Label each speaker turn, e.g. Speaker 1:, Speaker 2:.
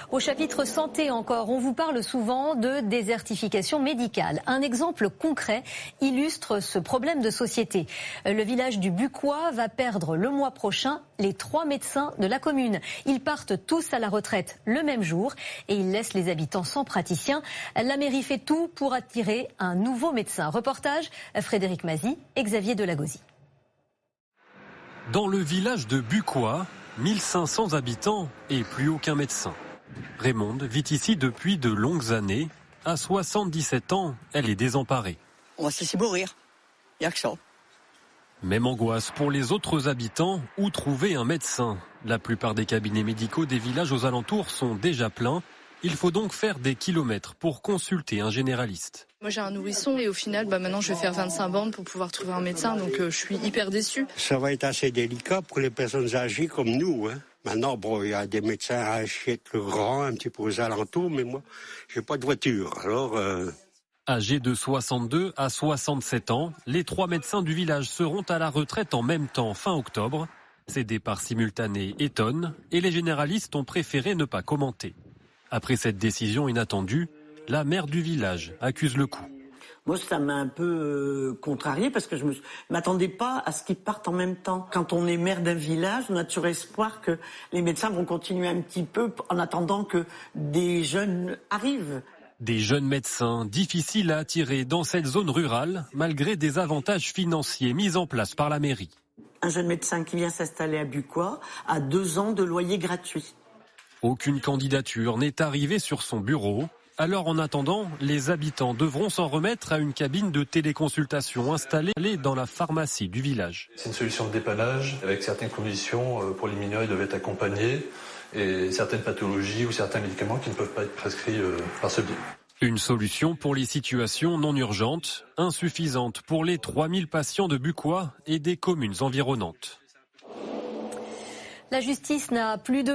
Speaker 1: Au chapitre santé encore, on vous parle souvent de désertification médicale. Un exemple concret illustre ce problème de société. Le village du Bucquois va perdre le mois prochain les 3 médecins de la commune. Ils partent tous à la retraite le même jour et ils laissent les habitants sans praticien. La mairie fait tout pour attirer un nouveau médecin. Reportage Frédéric Mazy et Xavier Delagozie.
Speaker 2: Dans le village de Bucquois, 1500 habitants et plus aucun médecin. Raymonde vit ici depuis de longues années. À 77 ans, elle est désemparée.
Speaker 3: On va se laisser mourir. Il n'y a que ça.
Speaker 2: Même angoisse pour les autres habitants, où trouver un médecin. La plupart des cabinets médicaux des villages aux alentours sont déjà pleins. Il faut donc faire des kilomètres pour consulter un généraliste.
Speaker 4: Moi j'ai un nourrisson et au final maintenant je vais faire 25 bandes pour pouvoir trouver un médecin, donc je suis hyper déçue.
Speaker 5: Ça va être assez délicat pour les personnes âgées comme nous. Maintenant, il y a des médecins à Chiette-le Grand, un petit peu aux alentours, mais moi, j'ai pas de voiture. Alors.
Speaker 2: Âgés de 62 à 67 ans, les 3 médecins du village seront à la retraite en même temps fin octobre. Ces départs simultanés étonnent et les généralistes ont préféré ne pas commenter. Après cette décision inattendue, la maire du village accuse le coup.
Speaker 6: Moi, ça m'a un peu contrariée parce que je ne m'attendais pas à ce qu'ils partent en même temps. Quand on est maire d'un village, on a toujours espoir que les médecins vont continuer un petit peu en attendant que des jeunes arrivent.
Speaker 2: Des jeunes médecins difficiles à attirer dans cette zone rurale, malgré des avantages financiers mis en place par la mairie.
Speaker 6: Un jeune médecin qui vient s'installer à Bucquois a 2 ans de loyer gratuit.
Speaker 2: Aucune candidature n'est arrivée sur son bureau. Alors en attendant, les habitants devront s'en remettre à une cabine de téléconsultation installée dans la pharmacie du village.
Speaker 7: C'est une solution de dépannage avec certaines conditions. Pour les mineurs, ils doivent être accompagnés et certaines pathologies ou certains médicaments qui ne peuvent pas être prescrits par ce biais.
Speaker 2: Une solution pour les situations non urgentes, insuffisante pour les 3000 patients de Bucquois et des communes environnantes.
Speaker 1: La justice n'a plus de